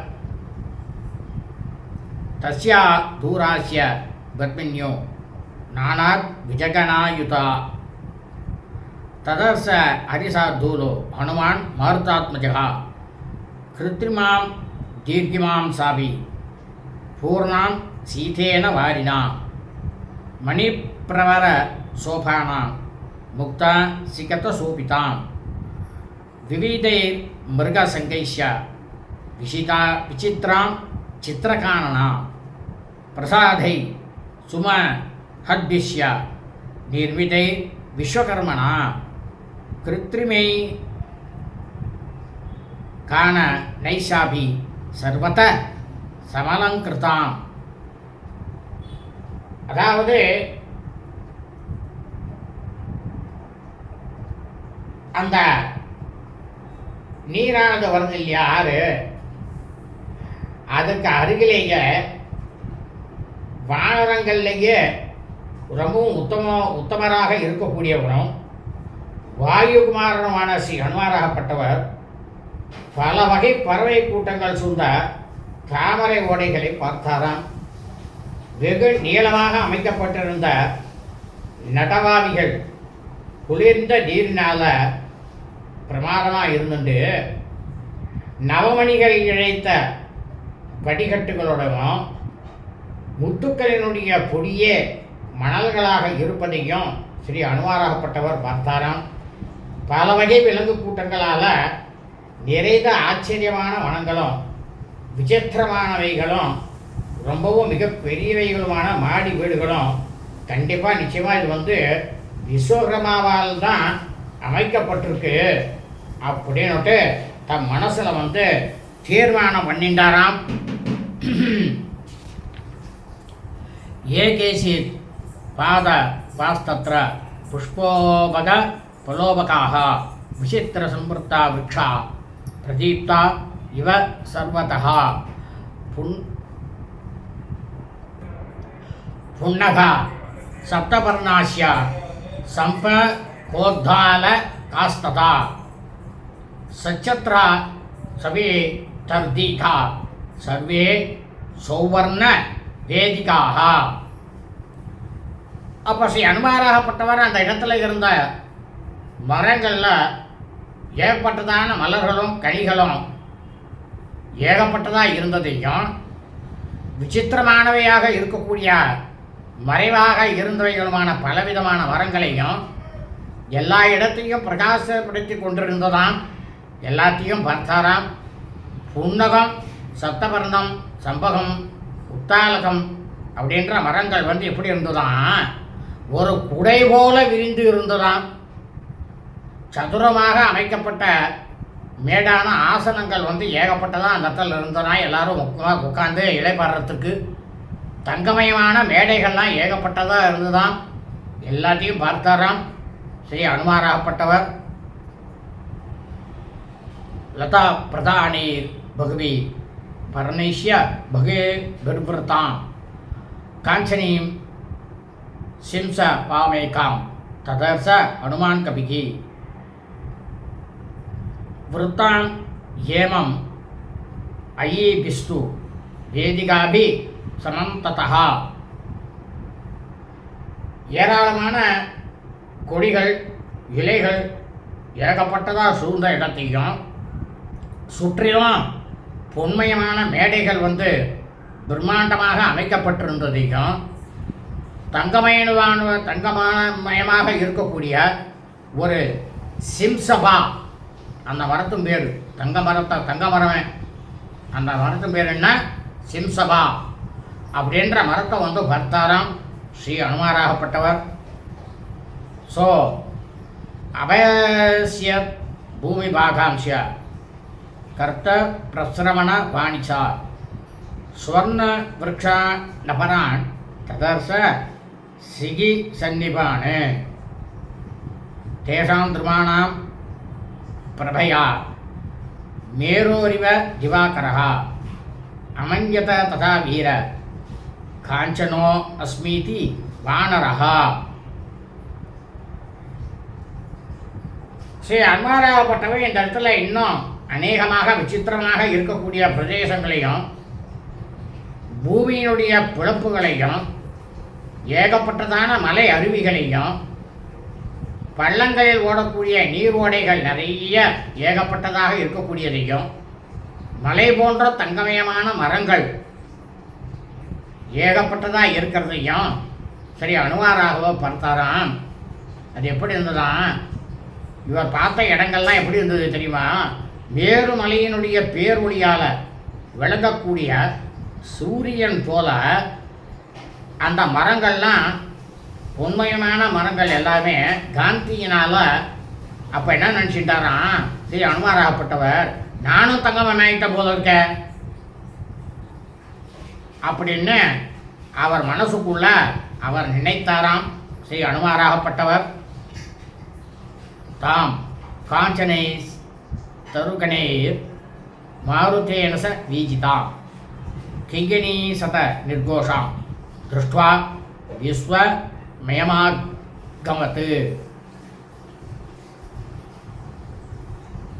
தஸ்யா தூராசிய பத்மின்யோ நானாத் விஜகனாயுதா ததர்ச ஹரிசார்தூலோ ஹனுமான் மாருதாத்மஜா கிருத்ரிமாம் தீர்க்கிமாம் சாபி பூர்ணாம் சீதேன வாரினா மணிப்பிரவர சோபானாம் முக்தா சிகத சோபிதாம் விவிதை மிருகசங்கைஷ்ய விஷிதா விசித்ராம் சித்திரகானனா பிரசாதை சும ஹத்பிஷ்ய நிர்மிதை விஸ்வகர்மனா கிருத்ரிமை கான நைஷாபி சர்வத சமலங்கிருதாம். அதாவது அந்த நீரானது வருது இல்லையா ஆறு, அதுக்கு அருகிலேயே வானரங்கள்லேயே ரொம்பவும் உத்தமராக இருக்கக்கூடியவரும் வாயுகுமாரனுமான ஸ்ரீ ஹனுமாராகப்பட்டவர் பல வகை பறவை கூட்டங்கள் சூழ்ந்த தாமரை ஓடைகளை பார்த்தாராம். வெகு நீளமாக அமைக்கப்பட்டிருந்த நடவாவிகள் குளிர்ந்த நீரினால பிரமாதமாக இருந்துட்டு நவமணிகள் இழைத்த படிக்கட்டுகளோடவும் முத்துக்களினுடைய பொடியே மணல்களாக இருப்பதையும் ஸ்ரீ அனுமாராகப்பட்டவர் பார்த்தாராம். பல வகை விலங்கு கூட்டங்களால் நிறைந்த ஆச்சரியமான வனங்களும் விசித்திரமானவைகளும் ரொம்பவும் மிக பெரியவைகளுமான மாடி வீடுகளும் கண்டிப்பாக நிச்சயமாக இது வந்து விஸ்வகர்மாவால் தான் அமைக்கப்பட்டிருக்கு அப்படின்னுட்டு தம் மனசில் வந்து தீர்மானம் பண்ணிட்டாராம். ஏகேசி பாத வாஸ்தத்ர புஷ்போபக பலோபகாக விசித்திர சம்பிருத்தா விரக்ஷா பிரதீப்தா இவ சர்வதா புன்னகா சப்தபர்ணாஸ்ய சம்பகோத்தால காஸ்ததா சச்சத்ரா சவே தர்தீகா சர்வே சௌவர்ண வேதிகாக. அப்போ ஸ்ரீ அனுமாராகப்பட்டவர் அந்த இடத்துல இருந்த மரங்களில் ஏகப்பட்டதான மலர்களும் கனிகளும் ஏகப்பட்டதாக இருந்ததையும் விசித்திரமானவையாக இருக்கக்கூடிய மறைவாக இருந்தவைகளுமான பலவிதமான மரங்களையும் எல்லா இடத்தையும் பிரகாசப்படுத்தி கொண்டிருந்ததாம். எல்லாத்தையும் பார்த்தாராம். புன்னகம், சப்தபர்ணம், சம்பகம், உத்தாலகம் அப்படின்ற மரங்கள் வந்து எப்படி இருந்ததாம், ஒரு குடை போல விரிந்து இருந்ததாம். சதுரமாக அமைக்கப்பட்ட மேடான ஆசனங்கள் வந்து ஏகப்பட்டதான் அந்த இடத்துல இருந்தனா. எல்லாரும் உட்காந்து இலைப்பாடுறதுக்கு தங்கமயமான மேடைகள்லாம் ஏகப்பட்டதாக இருந்துதான். எல்லாத்தையும் பார்த்தாராம் ஸ்ரீ அனுமாராகப்பட்டவர். லதா பிரதானீர் பகுவி பரணைஷ்ய பகே விர்விருத்தாம் காஞ்சனீம் சிம்ச பாமேகாம் ததர்ச அனுமான் கபிகி விருத்தாம் ஏமம் ஐயீபிஸ்து வேதிகாபி சமம் ததா. ஏராளமான கொடிகள் இலைகள் ஏகப்பட்டதாக சூழ்ந்த இடத்தையும் சுற்றிலும் பொன்மயமான மேடைகள் வந்து பிரம்மாண்டமாக அமைக்கப்பட்டிருந்ததையும் தங்கமயமாக இருக்கக்கூடிய ஒரு சிம்சபா, அந்த மரத்தும் பேர் தங்க மரமே, அந்த மரத்தும் பேர் என்ன, சிம்சபா அப்படின்ற மரத்தை வந்து பர்த்தாராம் ஸ்ரீ அனுமாராகப்பட்டவர். ஸோ அபயசிய பூமி பாகாம்சிய கர்த்த பிரசிரமண வாணிச்சா ஸ்வர்ண விரக்ஷா நபரான் ததர்ச சிகி சன்னிபான் தேஷாம் திருமாணாம் பிரபயா மேரோரிவ திவாகரः அமன்யத ததா வீர காஞ்சனோ அஸ்மீதி வானரः. ஸ்ரீ அனுமாராகப்பட்டவை இந்த இடத்துல இன்னும் அநேகமாக விசித்திரமாக இருக்கக்கூடிய பிரதேசங்களையும் பூமியினுடைய பிளப்புகளையும் ஏகப்பட்டதான மலை அருவிகளையும் பள்ளங்களில் ஓடக்கூடிய நீரோடைகள் நிறைய ஏகப்பட்டதாக இருக்கக்கூடியதையும் மலை போன்ற தங்கமயமான மரங்கள் ஏகப்பட்டதாக இருக்கிறதையும் சரி அனுமாராகவோ பார்த்தாராம். அது எப்படி இருந்ததான், இவர் பார்த்த இடங்கள்லாம் எப்படி இருந்தது தெரியுமா, மேருமலையினுடைய பேரொளியால் விளங்கக்கூடிய சூரியன் போல அந்த மரங்கள்லாம் உண்மையான மரங்கள் எல்லாமே காந்தியினால் அப்போ என்ன நினச்சிட்டாராம் ஸ்ரீ அனுமாராகப்பட்டவர், நானும் தங்கமயமாயிட்ட போல இருக்க அப்படின்னு அவர் மனசுக்குள்ள அவர் நினைத்தாராம் ஸ்ரீ அனுமாராகப்பட்டவர். தாம் காஞ்சனை தருகணேர் மாருதேனச வீஜிதாம் கிங்கினி சத நிர்கோஷாம் திருஷ்டுவா விஸ்வமயமாகமத்து.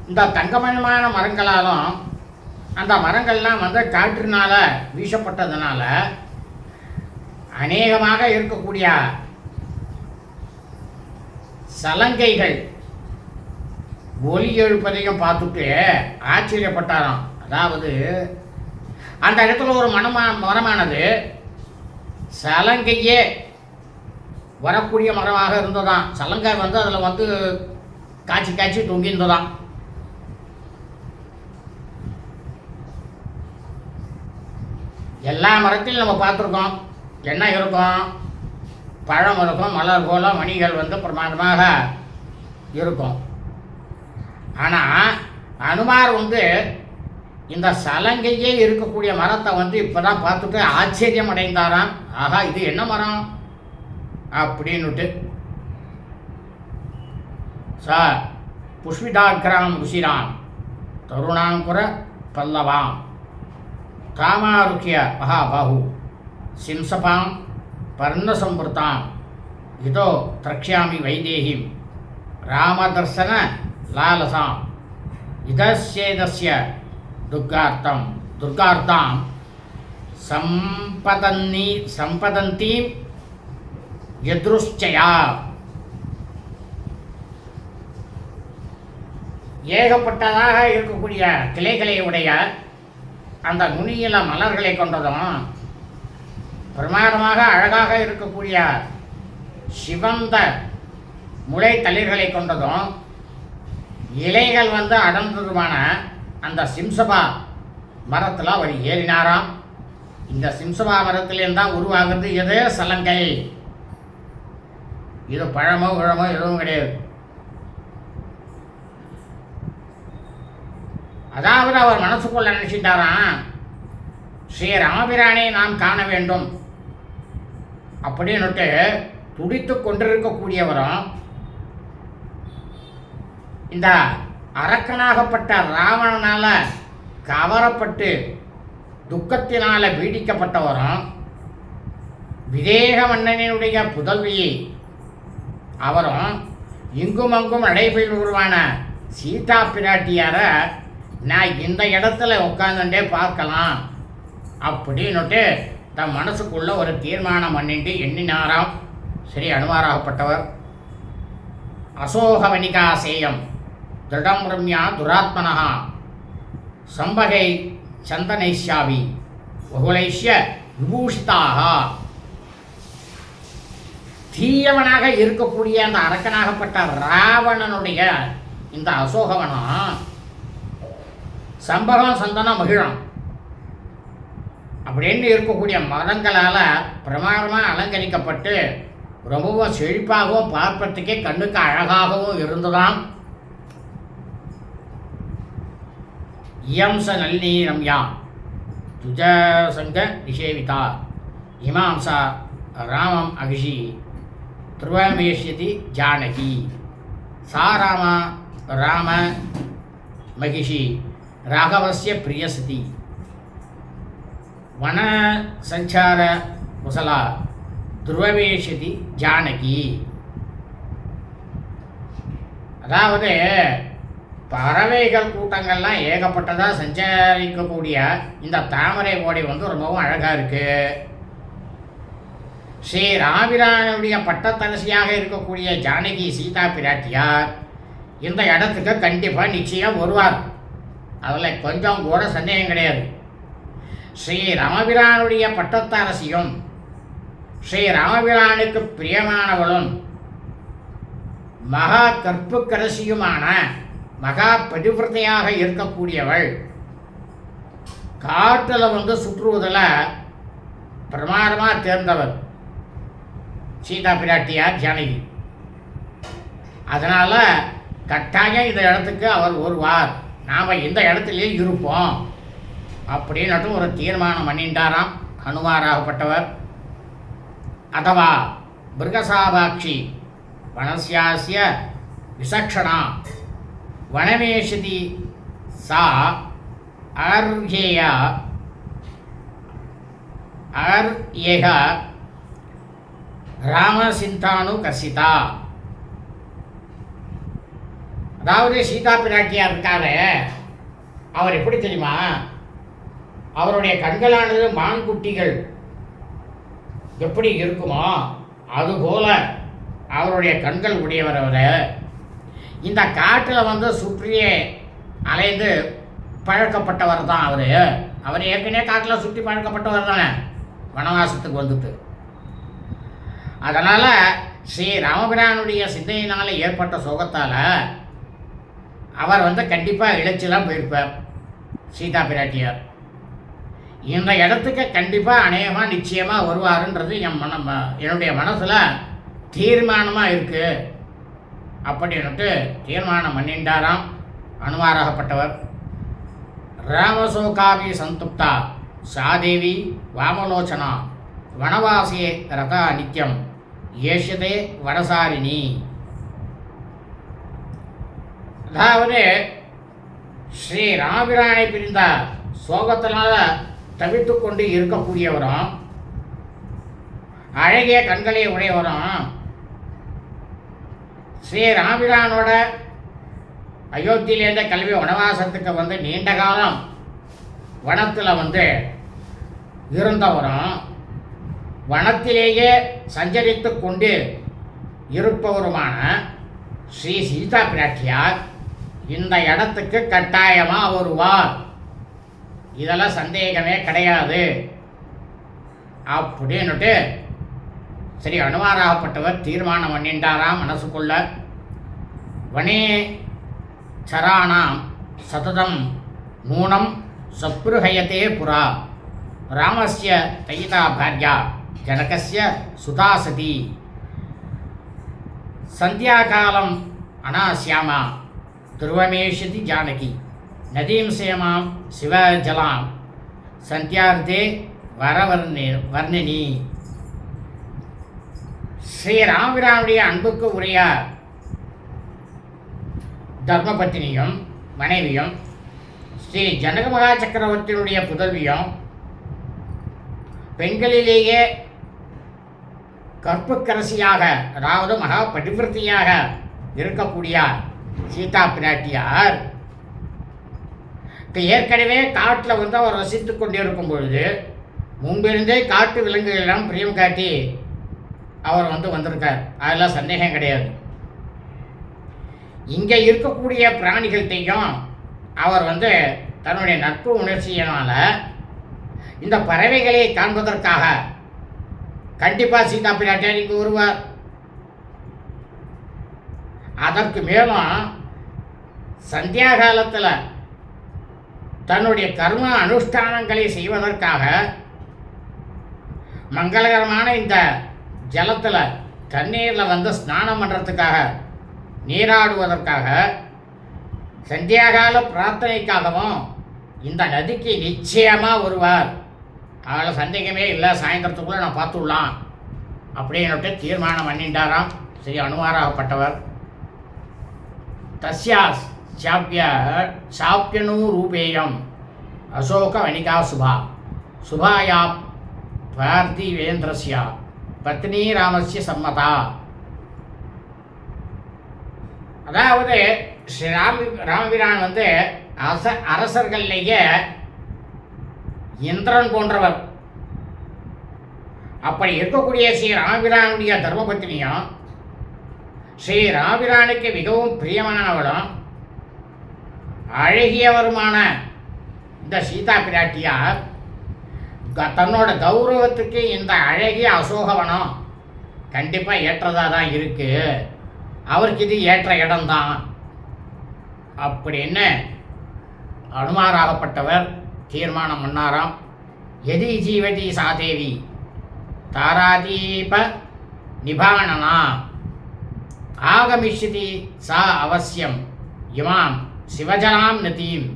இந்த தங்கமயமான மரங்களாலும் அந்த மரங்கள்லாம் வந்து காற்றினால வீசப்பட்டதுனால அநேகமாக இருக்கக்கூடிய சலங்கைகள் ஒலி எழுப்பதையும் பார்த்துட்டு ஆச்சரியப்பட்டாராம். அதாவது அந்த இடத்துல ஒரு மரமானது சலங்கையே வரக்கூடிய மரமாக இருந்ததாம். சலங்கை வந்து அதில் வந்து காய்ச்சி காய்ச்சி தொங்கியிருந்ததாம். எல்லா மரத்திலும் நம்ம பார்த்துருக்கோம், என்ன இருக்கும், பழம் இருக்கும், மலர் போல மணிகள் வந்து பிரமாண்டமாக இருக்கும். ஆனால் அனுமார் வந்து இந்த சலங்கையே இருக்கக்கூடிய மரத்தை வந்து இப்போ தான் பார்த்துட்டு ஆச்சரியம் அடைந்தாராம். ஆகா, இது என்ன மரம், அப்படின்னுட்டு ச புஷ்பிதாக்கிராம் ருஷிராம் தருணாங்குர பல்லவாம் காமாருக்கிய மகாபாஹு சிம்சபாம் பர்ணசம்பிருதாம் இதோ திரக்ஷாமி வைதேகிம் ராமதர்சன லாலசாம் இதஸ்யேதஸ்ய துர்கார்த்தாம் சம்பதந்தீம் யத்ருஷ்சயா. ஏகப்பட்டதாக இருக்கக்கூடிய கிளைகளை உடைய அந்த நுனியில மலர்களை கொண்டதும் பிரமாதமாக அழகாக இருக்கக்கூடிய சிவந்த முளை தளிர்களை கொண்டதும் இலைகள் அடர்ந்ததுமான அந்த சிம்சபா மரத்தில் அவர் ஏறினாராம். இந்த சிம்சபா மரத்திலேருந்து தான் உருவாகிறது எது? சலங்கை. இது பழமோ கிழமோ எதுவும் கிடையாது. அதாவது அவர் மனசுக்குள்ள நினைச்சிட்டாராம், ஸ்ரீ ராமபிரானை நாம் காண வேண்டும் அப்படின்னுட்டு துடித்து கொண்டிருக்கக்கூடியவரும் இந்த அரக்கனாகப்பட்ட ராவணனால கவரப்பட்டு துக்கத்தினால பீடிக்கப்பட்டவரும் விதேக மன்னனுடைய புதல்வியை அவரும் இங்கும் அங்கும் நடைபெறுவான சீதா பிராட்டியார நான் இந்த இடத்துல உட்காந்துட்டே பார்க்கலாம் அப்படின்னுட்டு தன் மனசுக்குள்ள ஒரு தீர்மானம் பண்ணிட்டு எண்ணினாராம் ஸ்ரீ அனுமாராகப்பட்டவர். அசோகவனிகாசேயம் திருடம் ரம்யா துராத்மனா சம்பகை சந்தனைஷ்யாவி பகுலைஷ்ய விபூஷிதாக. தீயவனாக இருக்கக்கூடிய அந்த அரக்கனாகப்பட்ட ராவணனுடைய இந்த அசோகவனம் சம்பகம் சந்தனம் மகிழம் அப்படின்னு இருக்கக்கூடிய மரங்களால் பிரமாதமாக அலங்கரிக்கப்பட்டு ரொம்பவும் செழிப்பாகவும் பார்ப்பதற்கே கண்ணுக்கு அழகாகவும் இருந்ததாம். இயம்ச நல்லி ரம்யா துஜசங்க நிஷேவிதா இமாம்சா ராமம் அகிஷி துருவமேஷ்யதி ஜானகி சா ராம மகிஷி ராகவஸ்ய பிரியசதி வன சஞ்சார குசலா துருவவேஷதி ஜானகி. அதாவது பறவைகள் கூட்டங்கள்லாம் ஏகப்பட்டதாக சஞ்சரிக்கக்கூடிய இந்த தாமரை ஓடை ரொம்பவும் அழகாக இருக்கு. ஸ்ரீ ராமபிரானுடைய பட்டத்தரசியாக இருக்கக்கூடிய ஜானகி சீதா பிராட்டியார் இந்த இடத்துக்கு கண்டிப்பாக நிச்சயம் வருவார். அதில் கொஞ்சம் கூட சந்தேகம் கிடையாது. ஸ்ரீ ராமபிரானுடைய பட்டத்தரசியும் ஸ்ரீ ராமபிரானுக்கு பிரியமானவளும் மகா கற்புக்கரசியுமான மகா பதிவிரதையாக இருக்கக்கூடியவள் காட்டில் சுற்றுவதில் பிரமாதமாக தேர்ந்தவர் சீதா பிராட்டியார் ஜானகி. அதனால் கட்டாயம் இந்த இடத்துக்கு அவர் வருவார், நாம் இந்த இடத்துலையே இருப்போம் அப்படின்னுட்டு ஒரு தீர்மானம் பண்ணிட்டாராம் ஹனுமாராகப்பட்டவர். அதவா மிருகசாபாட்சி வனஸ்யாஸ்ய விசக்ஷணா வனமேஷதி சா அர்ஹேயா அர்யேக ராமசிந்தானு கசிதா. அதாவது சீதா பிராட்டியார் இருக்காரு, அவர் எப்படி தெரியுமா? அவருடைய கண்களானது மான்குட்டிகள் எப்படி இருக்குமோ அதுபோல அவருடைய கண்கள் உடையவர். அவர் இந்த காட்டில் சுற்றியே அலைந்து பழக்கப்பட்டவர் தான் அவர் ஏற்கனவே காட்டில் சுற்றி பழக்கப்பட்டவர் தானே, வனவாசத்துக்கு வந்துட்டு. அதனால் ஸ்ரீ ராமபிரானுடைய சிந்தையினால் ஏற்பட்ட சோகத்தால் அவர் கண்டிப்பாக இழைச்சிலாம் போயிருப்பார் சீதா பிராட்டியார். இந்த இடத்துக்கு கண்டிப்பாக அநேகமாக நிச்சயமாக வருவாருன்றது என்னுடைய மனசில் தீர்மானமாக இருக்குது அப்படின்னுட்டு தீர்மானம் பண்ணிட்டாராம் அனுமாராகப்பட்டவர். ராமசோகாவி சந்துப்தா சாதேவி வாமலோச்சனா வனவாசியே ரதா நித்யம் ஏஷதே வடசாரிணி. அதாவது ஸ்ரீ ராமபிரானை பிரிந்த சோகத்தினால தவித்து கொண்டு இருக்கக்கூடியவரும் அழகிய கண்களை உடையவரும் ஸ்ரீ ராமபிரானோட அயோத்தியிலேருந்து கல்வி வனவாசத்துக்கு வந்து நீண்ட காலம் வனத்தில் இருந்தவரும் வனத்திலேயே சஞ்சரித்து கொண்டு இருப்பவருமான ஸ்ரீ சீதா பிராட்டியார் இந்த இடத்துக்கு கட்டாயமாக வருவார், இதெல்லாம் சந்தேகமே கிடையாது அப்படின்னுட்டு சரி அனுமாராகப்பட்டவர் தீர்மானம் பண்ணிட்டாராம் மனசுக்குள்ள. வனே சராணாம் சததம் நூனம் சப்ருஹயத்தே புரா ராமஸ்ய தயிதா பாரியா ஜனகஸ்ய சுதாசதி சந்தியாகாலம் அனாசியாமா துருவமேஷதி ஜானகி நதீம் சேமாம் சிவஜலாம் சந்தியார்த்தே வர்ணினி. ஸ்ரீ ராமபிரானுடைய அன்புக்கு உரிய தர்மபத்தினியும் மனைவியும் ஸ்ரீ ஜனக மகா சக்கரவர்த்தியினுடைய புதல்வியும் பெண்களிலேயே கற்புக்கரசியாக அதாவது மகா பதிவிருத்தியாக இருக்கக்கூடிய சீதா பிராட்டியார் ஏற்கனவே காட்டில் அவர் வசித்து கொண்டிருக்கும் பொழுது முன்பிருந்தே காட்டு விலங்குகளெல்லாம் பிரியம் காட்டி அவர் வந்திருக்கார், அதெல்லாம் சந்தேகம் கிடையாது. இங்கே இருக்கக்கூடிய பிராணிகள்கிட்டையும் அவர் தன்னுடைய நட்பு உணர்ச்சியினால இந்த பறவைகளை காண்பதற்காக கண்டிப்பாக சீதா பிராட்டியார் இங்கு வருவார். அதற்கு மேலும் சந்தியா காலத்தில் தன்னுடைய கர்ம அனுஷ்டானங்களை செய்வதற்காக மங்களகரமான இந்த ஜலத்தில் தண்ணீரில் ஸ்நானம் பண்ணுறதுக்காக நீராடுவதற்காக சந்தியாகால பிரார்த்தனைக்காகவும் இந்த நதிக்கு நிச்சயமாக வருவார், அதில் சந்தேகமே இல்லை, சாயந்தரத்துக்குள்ளே நான் பார்த்துடலாம் அப்படின்னுட்டு தீர்மானம் பண்ணிட்டாராம் ஸ்ரீ அனுமாராகப்பட்டவர். தஸ்யா சாப்பியனூரூபேயம் அசோக வணிகா சுபா சுபாயா பார்த்திவேந்திரஸ்யா பத்னி ராமஸ்ய சம்மதா. அதாவது ஸ்ரீ ராமபிரான் அரசர்கள்லேயே இந்திரன் போன்றவர். அப்படி இருக்கக்கூடிய ஸ்ரீ ராமபிரானுடைய தர்மபத்தினியும் ஸ்ரீ ராமபிரானுக்கு மிகவும் பிரியமானவளும் அழகியவருமான இந்த சீதா பிராட்டியார் தன்னோட கௌரவத்துக்கு இந்த அழகிய அசோகவனம் கண்டிப்பாக ஏற்றதாக தான் இருக்குது, அவருக்கு இது ஏற்ற இடம்தான் அப்படின்னு அனுமாராகப்பட்டவர் தீர்மானம் பண்ணாராம். எதி ஜீவதி சாதேவி தாராதீப நிபானனா ஆகமிஷ்யதி சா அவசியம் இமாம் சிவஜலாம் நதீம்.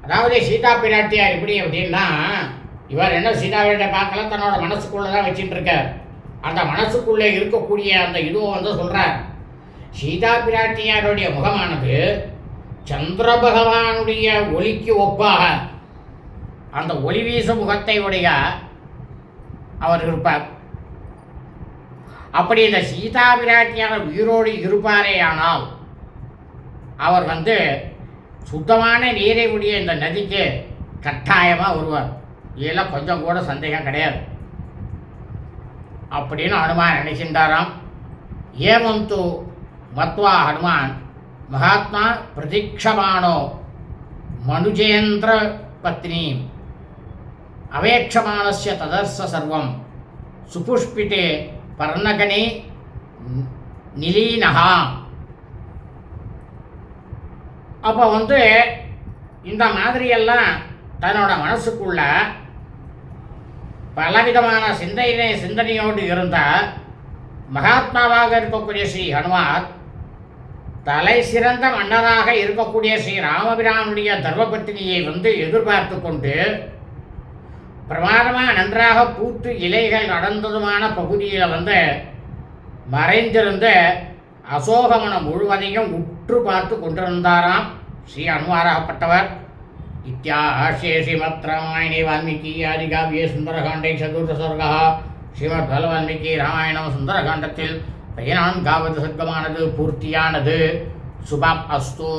அதாவது சீதா பிராட்டியார் எப்படி அப்படின்னா, இவர் என்ன சீதா பிராட்டியை பார்க்கல, தன்னோட மனசுக்குள்ளே தான் வச்சுட்டு இருக்கார். அந்த மனசுக்குள்ளே இருக்கக்கூடிய அந்த இதுவும் சொல்கிறார், சீதா பிராட்டியாருடைய முகமானது சந்திர பகவானுடைய ஒளிக்கு ஒப்பாக அந்த ஒளி வீச முகத்தை உடைய அவர் இருப்பார். அப்படி இந்த சீதா பிராட்டியார் உயிரோடு இருப்பாரே ஆனால் அவர் சுத்தமான நீரை உடைய இந்த நதிக்கு கட்டாயமாக வருவார், இதெல்லாம் கொஞ்சம் கூட சந்தேகம் கிடையாது அப்படின்னு ஹனுமான் நினைக்கின்றாராம். ஏவம் தூ மத்வா ஹனுமான் மகாத்மா பிரதீட்சமானோ மனுஜேந்திர பத்னி அவேட்சமானஸ்ய ததர்ச சர்வம் சுபுஷ்பிட்டே பர்ணகனே நிலீனஹா. அப்போ இந்த மாதிரியெல்லாம் தன்னோட மனசுக்குள்ள பலவிதமான சிந்தனையோடு இருந்த மகாத்மாவாக இருக்கக்கூடிய ஸ்ரீ ஹனுமார் தலை சிறந்த மன்னராக இருக்கக்கூடிய ஸ்ரீ ராமபிரானுடைய தர்மபத்தினியை எதிர்பார்த்து கொண்டு பிரமாதமாக நன்றாக பூத்து இலைகள் அடர்ந்ததுமான பகுதியில் வந்து மறைந்திருந்த அசோகவனம் முழுவதையும் உற்று பார்த்து கொண்டிருந்தாராம் ஸ்ரீ அனுமாராகப்பட்டவர். இத்தியாஹ்யே ஸ்ரீமத் ராமாயணே வால்மீகி ஆதிகாவ்யே சுந்தரகாண்டே சதுர்த்த சர்கா. ஸ்ரீமத் வால்மீகி ராமாயணம் சுந்தரகாண்டத்தில் 14வது சர்க்கமானது பூர்த்தியானது. சுபம் அஸ்து.